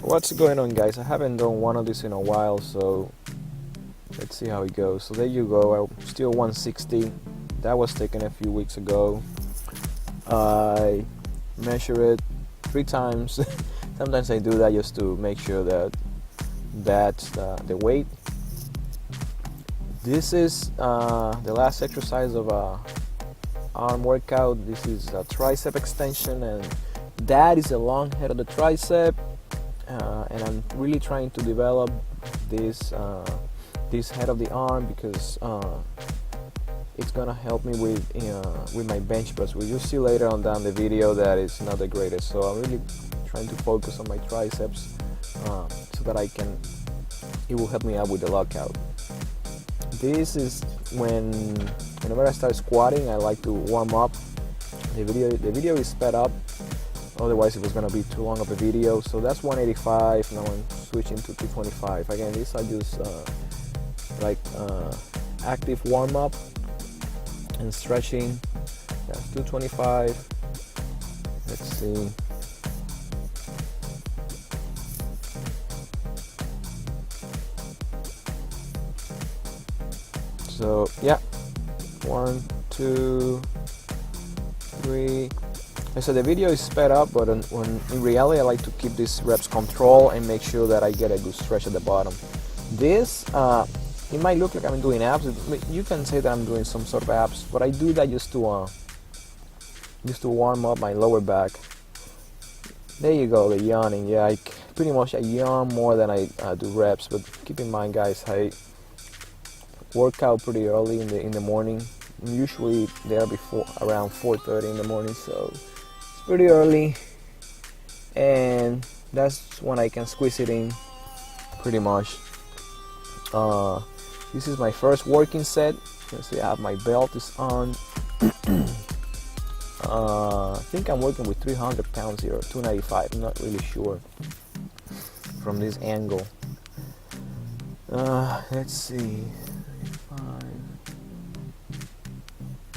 What's going on, guys? I haven't done one of these in a while, so let's see how it goes. So there you go. I'm still 160. That was taken a few weeks ago. I measure it 3 times. Sometimes I do that just to make sure that that's the weight. This is the last exercise of a arm workout. This is a tricep extension, and that is the long head of the tricep. And I'm really trying to develop this head of the arm because it's gonna help me with my bench press. You'll see later on down the video that it's not the greatest. So I'm really trying to focus on my triceps so that it will help me out with the lockout. This is whenever I start squatting, I like to warm up. The video is sped up. Otherwise it was going to be too long of a video. So that's 185. Now I'm switching to 225. Again, these are just active warm-up and stretching. That's 225. Let's see. So yeah, 1, 2, 3. So the video is sped up, but when in reality I like to keep this reps control and make sure that I get a good stretch at the bottom. This it might look like I'm doing abs. You can say that I'm doing some sort of abs, but I do that just to warm up my lower back. There you go, the yawning. Yeah, I yawn more than I do reps. But keep in mind, guys, I work out pretty early in the morning. I'm usually there before around 4:30 in the morning, so it's pretty early, and that's when I can squeeze it in pretty much. This is my first working set. You can see I have my belt is on. I think I'm working with 300 pounds here, or 295. I'm not really sure from this angle. Let's see.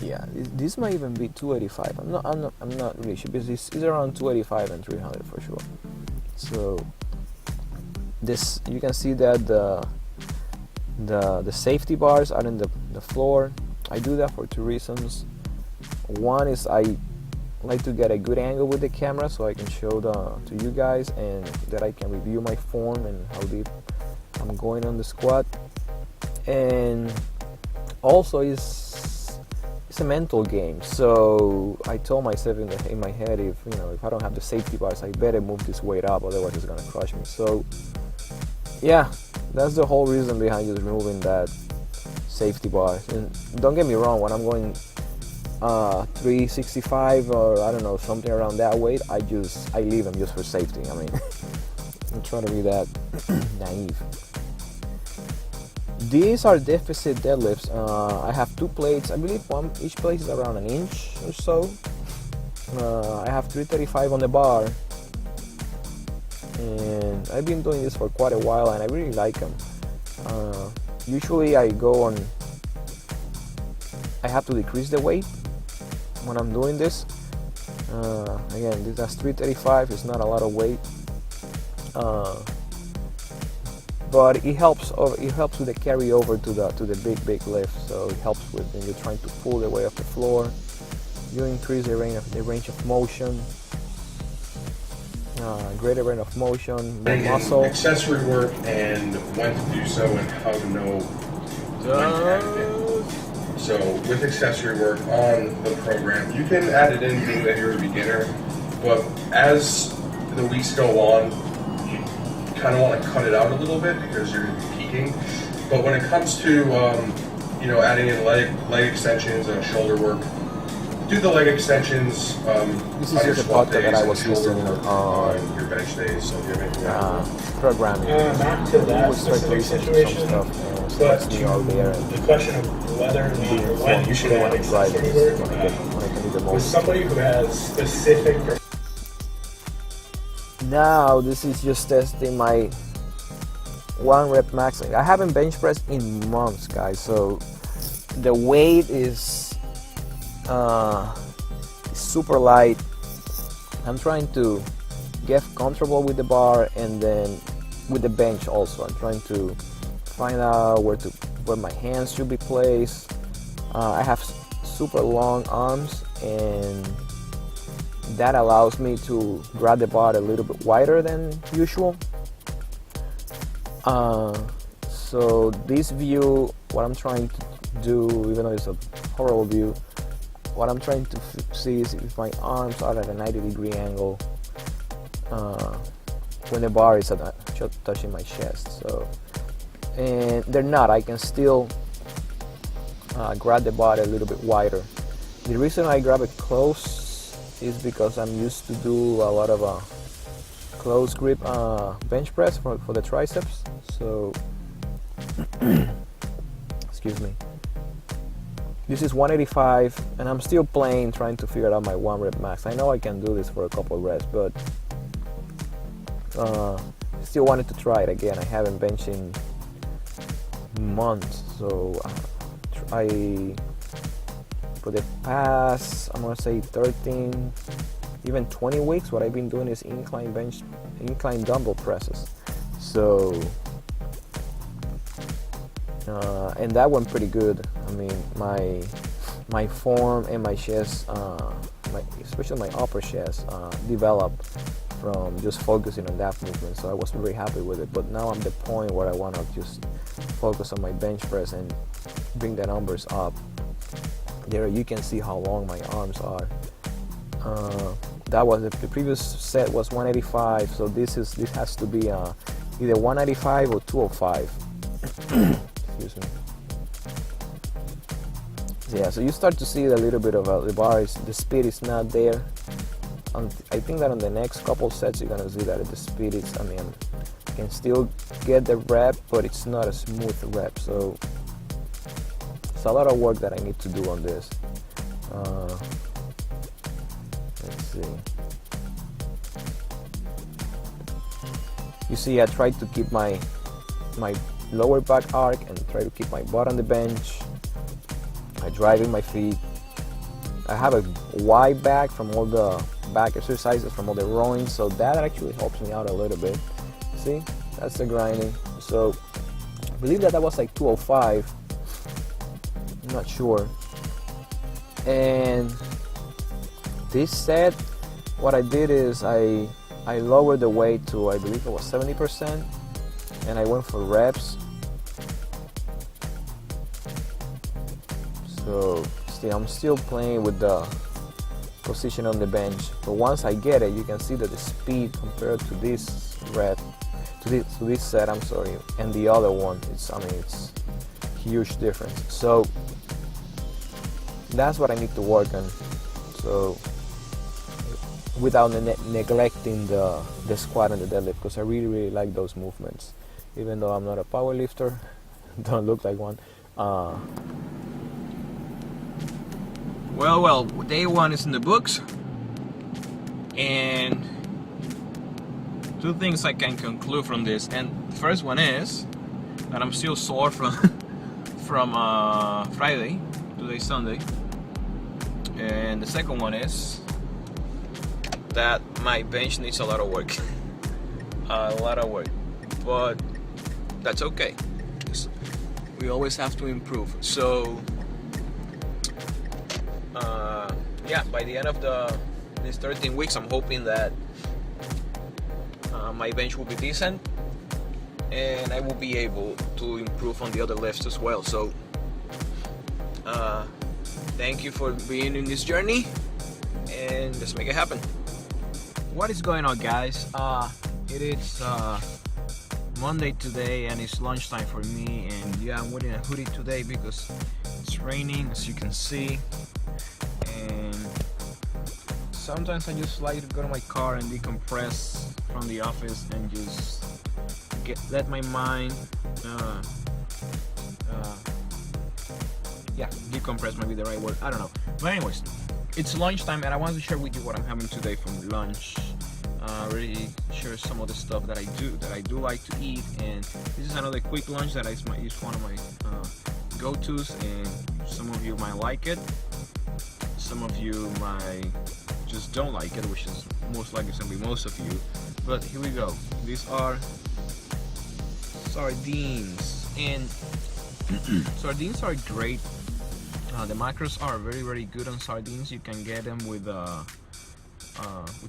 Yeah, this might even be 285. I'm not really sure, because it's around 285 and 300 for sure. So this, you can see that the safety bars are in the floor. I do that for 2 reasons. One is I like to get a good angle with the camera so I can show to you guys, and that I can review my form and how deep I'm going on the squat. And also it's a mental game. So I told myself in my head, if I don't have the safety bars, I better move this weight up, otherwise it's gonna crush me. So yeah, that's the whole reason behind just removing that safety bar. And don't get me wrong, when I'm going 365 or I don't know, something around that weight, I leave them just for safety. I mean, I'm trying to be that naive. These are deficit deadlifts. I have 2 plates. I believe each plate is around 1 inch or so. I have 335 on the bar, and I've been doing this for quite a while, and I really like them. Usually I have to decrease the weight when I'm doing this. Again, that's 335. It's not a lot of weight. But it helps with the carryover to the big lift. So it helps with when you're trying to pull the weight off the floor. You increase the range of motion, greater range of motion, more muscle. Accessory work and when to do so and how to know when to add it in. So with accessory work on the program, you can add it in being that you're a beginner, but as the weeks go on, kind of want to cut it out a little bit because you're going to be peaking. But when it comes to adding in leg extensions and shoulder work, do the leg extensions this is just a podcast that I was using on your bench days. So if you have programming. Not to that specific situation, but to the question of whether or not or when you should add accessory work with somebody who has specific. Now this is just testing my 1 rep max. I haven't bench pressed in months, guys, so the weight is super light. I'm trying to get comfortable with the bar and then with the bench also. I'm trying to find out where my hands should be placed. I have super long arms, and that allows me to grab the bar a little bit wider than usual. So this view, what I'm trying to do, even though it's a horrible view, what I'm trying to see is if my arms are at a 90-degree angle when the bar is touching my chest. So, and they're not. I can still grab the bar a little bit wider. The reason I grab it close is because I'm used to do a lot of close grip bench press for the triceps. So, excuse me. This is 185, and I'm still playing, trying to figure out my 1 rep max. I know I can do this for a couple of reps, but still wanted to try it again. I haven't benched in months, so for the past, I'm gonna say 13, even 20 weeks, what I've been doing is incline dumbbell presses. So, and that went pretty good. I mean, my form and my chest, especially my upper chest, developed from just focusing on that movement. So I was very happy with it. But now I'm at the point where I want to just focus on my bench press and bring the numbers up. There you can see how long my arms are. That was the previous set was 185. So this has to be either 195 or 205. Excuse me. Yeah, so you start to see a little bit of the bar the speed is not there. I think that on the next couple sets you're gonna see that the speed is, I mean, you can still get the rep, but it's not a smooth rep. So it's a lot of work that I need to do on this. Let's see. You see, I tried to keep my lower back arc and try to keep my butt on the bench. I drive in my feet. I have a wide back from all the back exercises, from all the rowing, so that actually helps me out a little bit. See, that's the grinding. So I believe that was like 205. I'm not sure. And this set, what I did is I lowered the weight to, I believe it was 70%, and I went for reps. So I'm still playing with the position on the bench, but once I get it, you can see that the speed compared to this rep, to this set, I'm sorry, and the other one, it's huge difference. So that's what I need to work on. So without neglecting the squat and the deadlift, because I really like those movements, even though I'm not a power lifter, don't look like one. Well, day one is in the books, and two things I can conclude from this. And the first one is that I'm still sore from Friday, today's Sunday, and the second one is that my bench needs a lot of work, but that's okay. We always have to improve. So. Yeah, by the end of these 13 weeks, I'm hoping that my bench will be decent, and I will be able to improve on the other lifts as well. So, thank you for being in this journey, and let's make it happen. What is going on, guys? It is Monday today, and it's lunchtime for me. And yeah, I'm wearing a hoodie today because it's raining, as you can see. And sometimes I just like to go to my car and decompress from the office and just let my mind decompress might be the right word, I don't know. But anyways, it's lunchtime, and I wanted to share with you what I'm having today from lunch. Really share some of the stuff that I do like to eat, and this is another quick lunch that is one of my go-tos, and some of you might like it. Some of you might just don't like it, which is most likely gonna be most of you. But here we go. These are sardines, and sardines are great. The macros are very good on sardines. You can get them with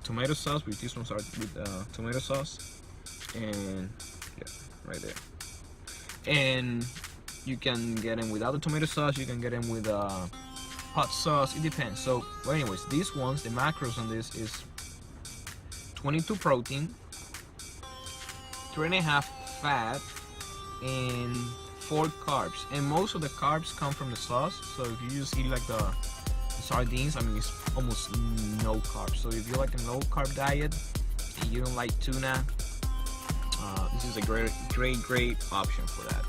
tomato sauce. With these ones are with tomato sauce, and yeah, right there. And you can get them without the tomato sauce. You can get them with hot sauce. It depends. So, well, anyways, these ones, the macros on this is 22 protein, 3.5 fat, and 4 carbs. And most of the carbs come from the sauce. So if you just eat like the sardines, I mean, it's almost no carbs. So if you're like a low carb diet and you don't like tuna, this is a great option for that.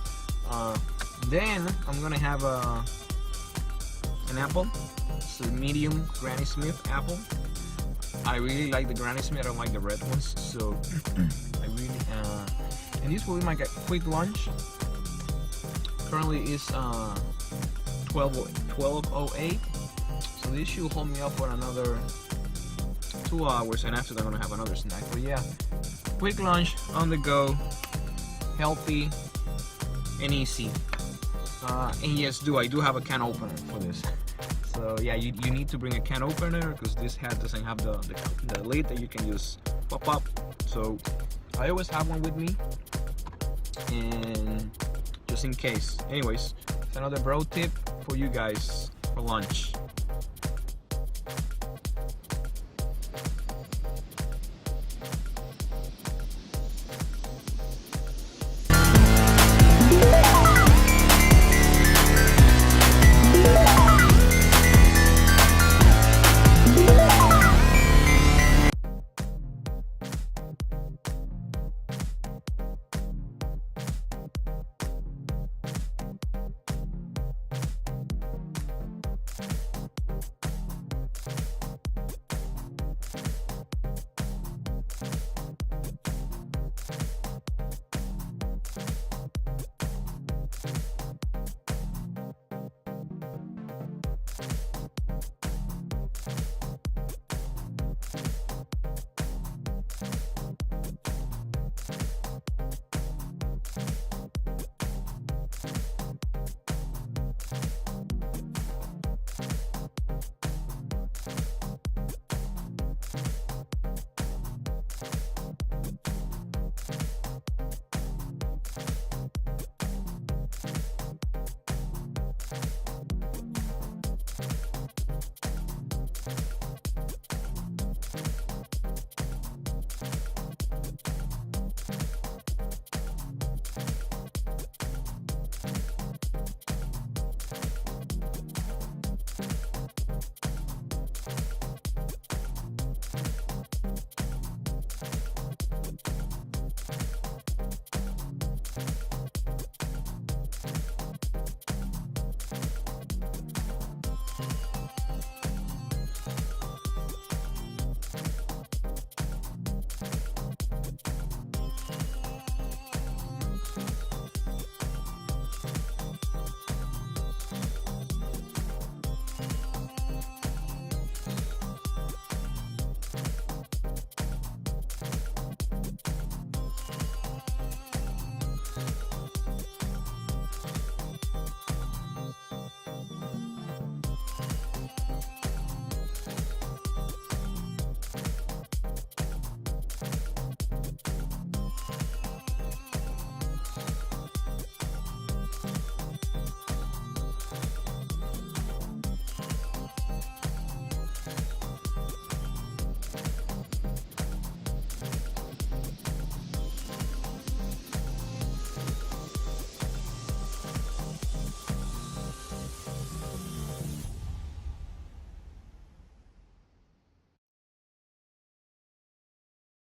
Then I'm gonna have an apple. It's a medium Granny Smith apple. I really like the Granny Smith. I don't like the red ones. So I really and this will be my quick lunch. Currently is 12:08. So this should hold me up for another 2 hours, and after that I'm gonna have another snack. But yeah, quick lunch on the go, healthy and easy. And yes, I do have a can opener for this. So yeah, you need to bring a can opener because this hat doesn't have the lid that you can just pop up. So I always have one with me, and just in case. Anyways, it's another bro tip for you guys for lunch.